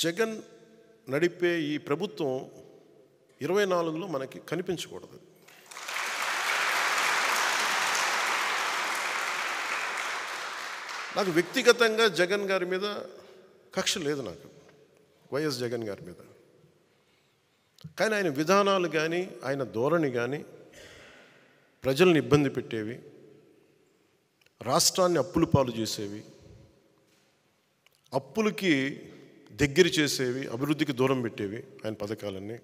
జగన్ నడిపే ఈ ప్రభుత్వం 24లో మనకి కనిపించకూడదు. నాకు వ్యక్తిగతంగా జగన్ గారి మీద కక్ష లేదు, నాకు వైఎస్ జగన్ గారి మీద. కానీ ఆయన విధానాలు కానీ ఆయన ధోరణి కానీ ప్రజల్ని ఇబ్బంది పెట్టేవి, రాష్ట్రాన్ని అప్పుల పాలు చేసేవి, అప్పులకి దగ్గర చేసేవి, అభివృద్ధికి దూరం పెట్టేవి ఆయన పథకాలన్నీ.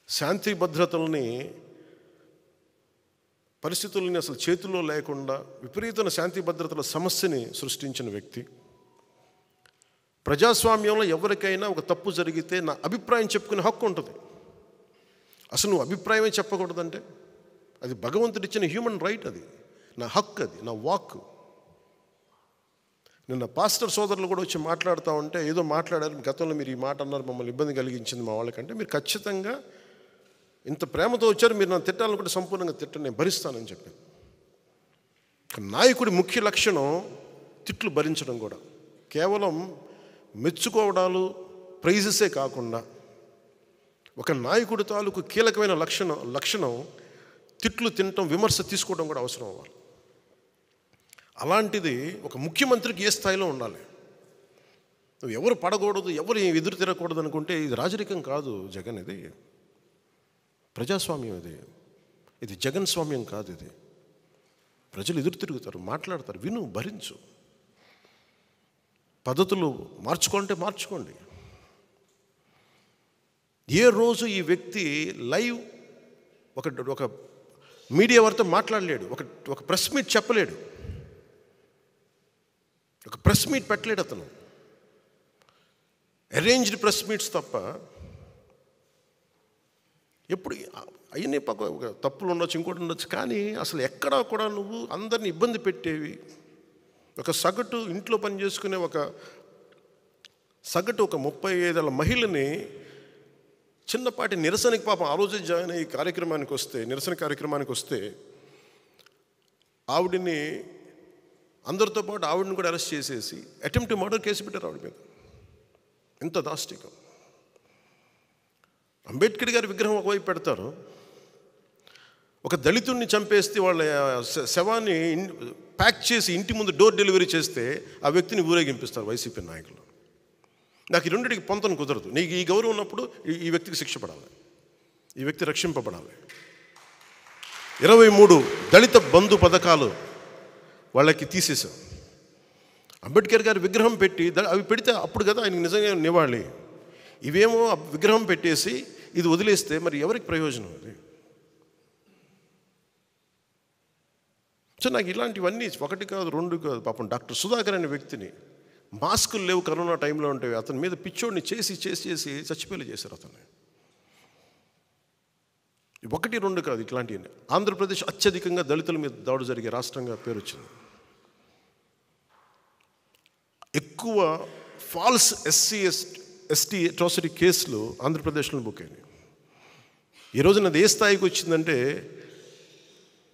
శాంతి భద్రతల్ని పరిస్థితుల్ని అసలు చేతుల్లో లేకుండా విపరీతమైన శాంతి భద్రతల సమస్యని సృష్టించిన వ్యక్తి. ప్రజాస్వామ్యంలో ఎవరికైనా ఒక తప్పు జరిగితే నా అభిప్రాయం చెప్పుకునే హక్కు ఉంటుంది. అసలు నువ్వు అభిప్రాయమే చెప్పకూడదంటే అది భగవంతుడు ఇచ్చిన హ్యూమన్ రైట్, అది నా హక్కు, అది నా వాక్. నిన్న పాస్టర్ సోదరులు కూడా వచ్చి మాట్లాడుతూ ఉంటే ఏదో మాట్లాడారు, గతంలో మీరు ఈ మాట అన్నారు, మమ్మల్ని ఇబ్బంది కలిగించింది మా వాళ్ళకంటే, మీరు ఖచ్చితంగా ఇంత ప్రేమతో వచ్చారు, మీరు నన్ను తిట్టాలనుకుంటే సంపూర్ణంగా తిట్టండి, నేను భరిస్తానని చెప్పాను. నాయకుడి ముఖ్య లక్షణం తిట్లు భరించడం కూడా. కేవలం మెచ్చుకోవడాలు ప్రైజెసే కాకుండా ఒక నాయకుడి తాలూకు కీలకమైన లక్షణం తిట్లు తినటం, విమర్శ తీసుకోవడం కూడా అవసరం అవ్వాలి. అలాంటిది ఒక ముఖ్యమంత్రికి ఏ స్థాయిలో ఉండాలి. నువ్వు ఎవరు పడకూడదు, ఎవరు ఎదురు తిరగకూడదు అనుకుంటే ఇది రాజరికం కాదు జగన్, ఇది ప్రజాస్వామ్యం, ఇది జగన్ స్వామ్యం కాదు. ఇది ప్రజలు ఎదురు తిరుగుతారు, మాట్లాడతారు, విను, భరించు. పద్ధతులు మార్చుకుంటే మార్చుకోండి. ఏ రోజు ఈ వ్యక్తి లైవ్ ఒక మీడియా వారితో మాట్లాడలేడు, ఒక ప్రెస్ మీట్ చెప్పలేడు, ఒక ప్రెస్ మీట్ పెట్టలేడు అతను. అరేంజ్డ్ ప్రెస్ మీట్స్ తప్ప. ఎప్పుడు అవన్నీ ఒక తప్పులు ఉండొచ్చు, ఇంకోటి ఉండొచ్చు, కానీ అసలు ఎక్కడా కూడా నువ్వు అందరిని ఇబ్బంది పెట్టేవి, ఒక సగటు ఇంట్లో పని చేసుకునే ఒక 35 ఏళ్ళ మహిళని చిన్నపాటి నిరసనకి, పాపం ఆ రోజే జాయిన్ అయ్యి కార్యక్రమానికి వస్తే, నిరసన కార్యక్రమానికి వస్తే ఆవిడని అందరితో పాటు ఆవిడని కూడా అరెస్ట్ చేసేసి అటెంప్ట్ మర్డర్ కేసు పెట్టారు ఆవిడ మీద. ఎంత దాష్టికం. అంబేద్కర్ గారి విగ్రహం ఒకవైపు పెడతారు, ఒక దళితుడిని చంపేస్తే వాళ్ళ శవాన్ని ప్యాక్ చేసి ఇంటి ముందు డోర్ డెలివరీ చేస్తే ఆ వ్యక్తిని ఊరేగింపిస్తారు వైసీపీ నాయకులు. నాకు ఈ రెండింటికి పొంతన కుదరదు. నీకు ఈ గౌరవం ఉన్నప్పుడు ఈ వ్యక్తికి శిక్ష పడాలి, ఈ వ్యక్తి రక్షింపబడాలి. 23 దళిత బంధు పథకాలు వాళ్ళకి తీసేశాం. అంబేద్కర్ గారి విగ్రహం పెట్టి అవి పెడితే అప్పుడు కదా ఆయనకి నిజంగా నివాళి. ఇవేమో విగ్రహం పెట్టేసి ఇది వదిలేస్తే మరి ఎవరికి ప్రయోజనం అది? సో నాకు ఇలాంటివన్నీ 1 కాదు 2 కాదు. పాపం డాక్టర్ సుధాకర్ అనే వ్యక్తిని, మాస్కులు లేవు కరోనా టైంలో ఉంటే, అతని మీద పిచ్చోడిని చేసి చచ్చిపోయేలా చేశారు అతన్ని. 1, 2 కాదు ఇట్లాంటివన్నీ. ఆంధ్రప్రదేశ్ అత్యధికంగా దళితుల మీద దాడి జరిగే రాష్ట్రంగా పేరు వచ్చింది. ఎక్కువ ఫాల్స్ ఎస్టీ అట్రాసిటీ కేసులు ఆంధ్రప్రదేశ్లో బుక్ అయినాయి. ఈరోజు అది ఏ స్థాయికి వచ్చిందంటే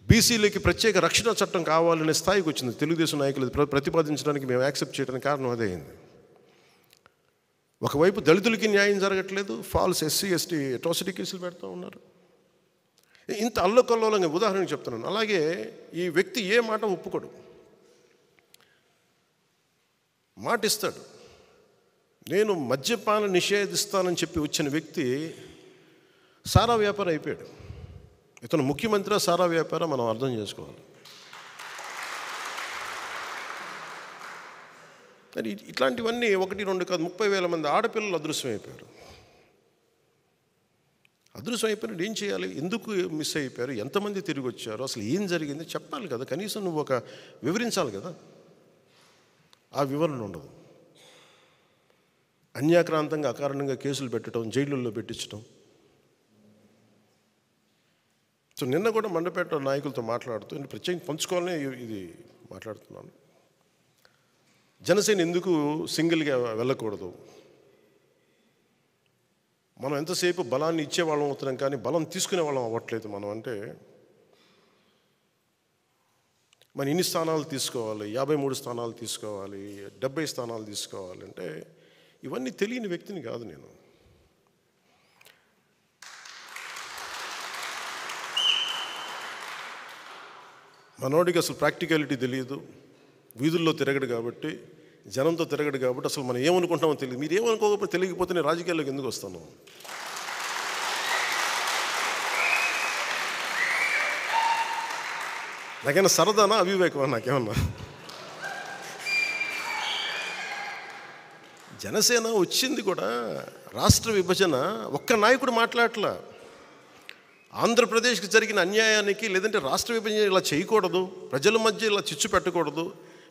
బీసీలకి ప్రత్యేక రక్షణ చట్టం కావాలనే స్థాయికి వచ్చింది. తెలుగుదేశం నాయకులు ప్రతిపాదించడానికి మేము యాక్సెప్ట్ చేయడానికి కారణం అదే అయింది. ఒకవైపు దళితులకి న్యాయం జరగట్లేదు, ఫాల్స్ ఎస్టీ అట్రాసిటీ కేసులు పెడతా ఉన్నారు. ఇంత అల్లకల్లోలంగా ఉదాహరణకు చెప్తున్నాను. అలాగే ఈ వ్యక్తి ఏ మాట ఒప్పుకోడు, మాట ఇస్తాడు. నేను మద్యపాన నిషేధిస్తానని చెప్పి వచ్చిన వ్యక్తి సారా వ్యాపారం అయిపోయాడు. ఇతను ముఖ్యమంత్రి సారా వ్యాపారం మనం అర్థం చేసుకోవాలి. ఇట్లాంటివన్నీ 1, 2 కాదు 30,000 మంది ఆడపిల్లలు అదృశ్యమైపోయారు. అదృశ్యమైపోయినట్టు ఏం చేయాలి? ఎందుకు మిస్ అయిపోయారు? ఎంతమంది తిరిగి వచ్చారు? అసలు ఏం జరిగింది చెప్పాలి కదా, కనీసం నువ్వు వివరించాలి కదా. ఆ వివరణ ఉండదు. అన్యాక్రాంతంగా అకారణంగా కేసులు పెట్టడం, జైళ్ళల్లో పెట్టించడం. సో నిన్న కూడా మండపేట నాయకులతో మాట్లాడుతూ ప్రత్యేకంగా పంచుకోవాలని ఇది మాట్లాడుతున్నాను. జనసేన ఎందుకు సింగిల్గా వెళ్ళకూడదు? మనం ఎంతసేపు బలాన్ని ఇచ్చేవాళ్ళం అవుతున్నాం, కానీ బలం తీసుకునే వాళ్ళం అవ్వట్లేదు. మనం అంటే మన ఇన్ని స్థానాలు తీసుకోవాలి, 53 స్థానాలు తీసుకోవాలి, 70 స్థానాలు తీసుకోవాలి అంటే ఇవన్నీ తెలియని వ్యక్తిని కాదు నేను. మనోడికి అసలు ప్రాక్టికాలిటీ తెలియదు, వీధుల్లో తిరగడు కాబట్టి, జనంతో తిరగడు కాబట్టి అసలు మనం ఏమనుకుంటామో తెలియదు. మీరు ఏమనుకోకపోతే తెలియకపోతే నేను రాజకీయాల్లోకి ఎందుకు వస్తాను? నాకేమన్నా సరదానా, అవివేకమా నాకేమన్నా? జనసేన వచ్చింది కూడా రాష్ట్ర విభజన, ఒక్క నాయకుడు మాట్లాడట్లా. ఆంధ్రప్రదేశ్కి జరిగిన అన్యాయానికి, లేదంటే రాష్ట్ర విభజన ఇలా చేయకూడదు, ప్రజల మధ్య ఇలా చిచ్చు పెట్టకూడదు,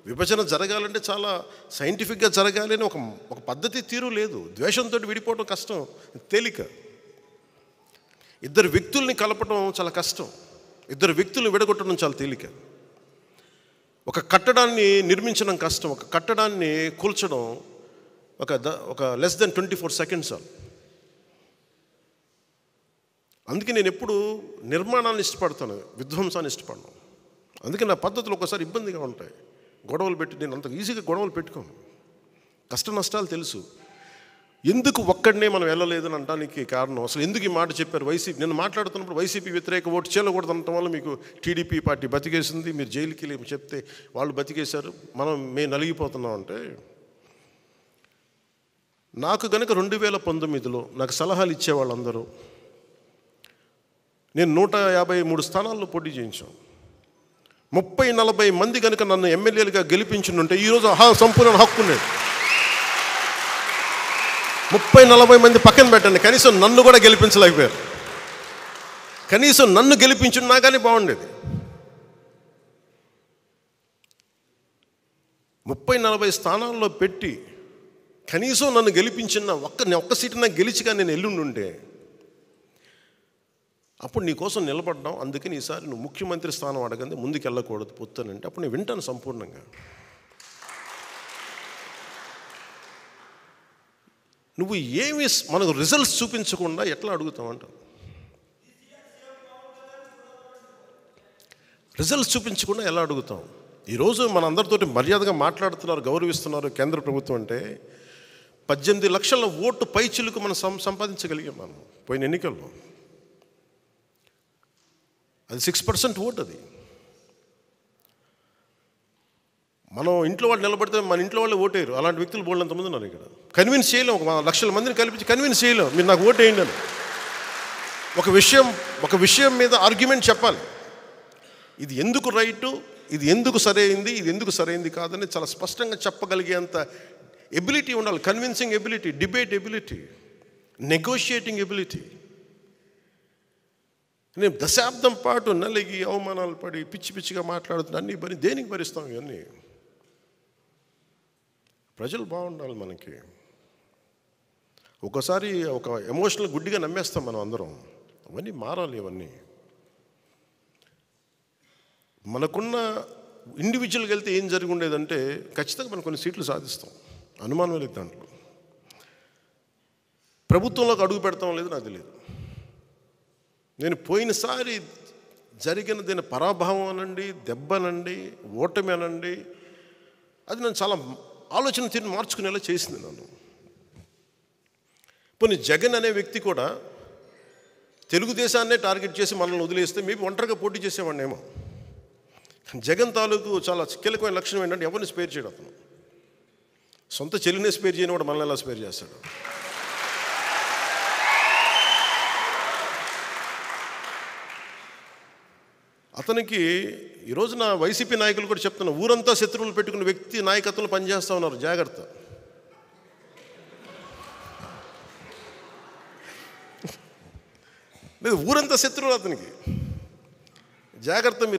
విభజన జరగాలంటే చాలా సైంటిఫిక్గా జరగాలి అని ఒక పద్ధతి తీరు లేదు. ద్వేషంతో విడిపోవడం కష్టం, తేలిక. ఇద్దరు వ్యక్తుల్ని కలపడం చాలా కష్టం, ఇద్దరు వ్యక్తులను విడగొట్టడం చాలా తేలిక. ఒక కట్టడాన్ని నిర్మించడం కష్టం, ఒక కట్టడాన్ని కూల్చడం ఒక లెస్ దెన్ 24 సెకండ్స్. అందుకే నేను ఎప్పుడు నిర్మాణాన్ని ఇష్టపడతాను, విధ్వంసాన్ని ఇష్టపడను. అందుకే నా పద్ధతులు ఒకసారి ఇబ్బందిగా ఉంటాయి. గొడవలు పెట్టి నేను అంత ఈజీగా గొడవలు పెట్టుకోను. కష్ట నష్టాలు తెలుసు. ఎందుకు ఒక్కడనే మనం వెళ్ళలేదని అనడానికి కారణం, అసలు ఎందుకు ఈ మాట చెప్పారు వైసీపీ? నేను మాట్లాడుతున్నప్పుడు వైసీపీ వ్యతిరేక ఓటు చేయకూడదు అనటం వల్ల మీకు టీడీపీ పార్టీ బతికేసింది, మీరు జైలుకి వెళ్ళి చెప్తే వాళ్ళు బతికేశారు, మేము నలిగిపోతున్నాం అంటే. నాకు కనుక 2019లో నాకు సలహాలు ఇచ్చేవాళ్ళందరూ, నేను 153 స్థానాల్లో పోటీ చేయించాం. 30-40 మంది కనుక నన్ను ఎమ్మెల్యేలుగా గెలిపించుంటే ఈరోజు సంపూర్ణ హక్కు ఉండేది. 30-40 మంది పక్కన పెట్టండి, కనీసం నన్ను కూడా గెలిపించలేకపోయారు. కనీసం నన్ను గెలిపించున్నా కానీ బాగుండేది. 30-40 స్థానాల్లో పెట్టి కనీసం నన్ను గెలిపించిన ఒక్క సీటు నాకు గెలిచిగా నేను ఎల్లుండుంటే, అప్పుడు నీ కోసం నిలబడ్డాం, అందుకని ఈసారి నువ్వు ముఖ్యమంత్రి స్థానం అడగండి, ముందుకు వెళ్ళకూడదు పొత్తానంటే అప్పుడు నేను వింటాను సంపూర్ణంగా. నువ్వు ఏమి మనకు రిజల్ట్స్ చూపించకుండా ఎట్లా అడుగుతావంట? రిజల్ట్స్ చూపించకుండా ఎలా అడుగుతాం? ఈరోజు మన అందరితోటి మర్యాదగా మాట్లాడుతున్నారు, గౌరవిస్తున్నారు కేంద్ర ప్రభుత్వం అంటే. 18 లక్షల ఓటు పైచిలుకు మనం సంపాదించగలిగాం మనం పోయిన ఎన్నికల్లో. అది 6% ఓటు. అది మనం ఇంట్లో వాళ్ళు నిలబడితే మన ఇంట్లో వాళ్ళే ఓటేయరు. అలాంటి వ్యక్తులు బోల్డంతమంది ఉన్నారు ఇక్కడ. కన్విన్స్ చేయలేం, ఒక లక్షల మందిని కల్పించి కన్విన్స్ చేయలేం మీరు నాకు ఓటు వేయండి అని. ఒక విషయం మీద ఆర్గ్యుమెంట్ చెప్పాలి. ఇది ఎందుకు రైటు, ఇది ఎందుకు సరైంది, ఇది ఎందుకు సరైంది కాదని చాలా స్పష్టంగా చెప్పగలిగేంత ఎబిలిటీ ఉండాలి. Convincing ability, debate ability, negotiating ability. నేను దశాబ్దం పాటు నలిగి అవమానాలు పడి పిచ్చిగా మాట్లాడుతున్నా, అన్నీ దేనికి భరిస్తాం? ఇవన్నీ ప్రజలు బాగుండాలి మనకి. ఒకసారి ఒక ఎమోషనల్ గుడ్డిగా నమ్మేస్తాం మనం అందరం. అవన్నీ మారాలి. ఇవన్నీ మనకున్న ఇండివిజువల్గా వెళ్తే ఏం జరిగి ఉండేదంటే ఖచ్చితంగా మనం కొన్ని సీట్లు సాధిస్తాం, అనుమానం లేదు దాంట్లో. ప్రభుత్వంలోకి అడుగు పెడతాం లేదు నాకు తెలియదు. నేను పోయినసారి జరిగిన దీని పరాభవం అనండి, దెబ్బనండి, ఓటమి అనండి, అది నన్ను చాలా ఆలోచన తీరు మార్చుకునేలా చేసింది నన్ను. పోనీ జగన్ అనే వ్యక్తి కూడా తెలుగుదేశాన్నే టార్గెట్ చేసి మనల్ని వదిలేస్తే మేబీ ఒంటరిగా పోటీ చేసేవాడిని ఏమో. జగన్ తాలూకు చాలా కీలకమైన లక్షణం ఏంటంటే ఎవరిని స్పేర్ చేయడం. అతను సొంత చెల్లినే స్పేర్ చేయని వాడు మనల్ని ఎలా స్పేర్ చేస్తాడు? అతనికి ఈ రోజున వైసీపీ నాయకులు కూడా చెప్తున్నారు, ఊరంతా శత్రువులు పెట్టుకున్న వ్యక్తి నాయకత్వంలో పనిచేస్తూ ఉన్నారు, జాగ్రత్త. లేదు, ఊరంతా శత్రువులు అతనికి, జాగ్రత్త.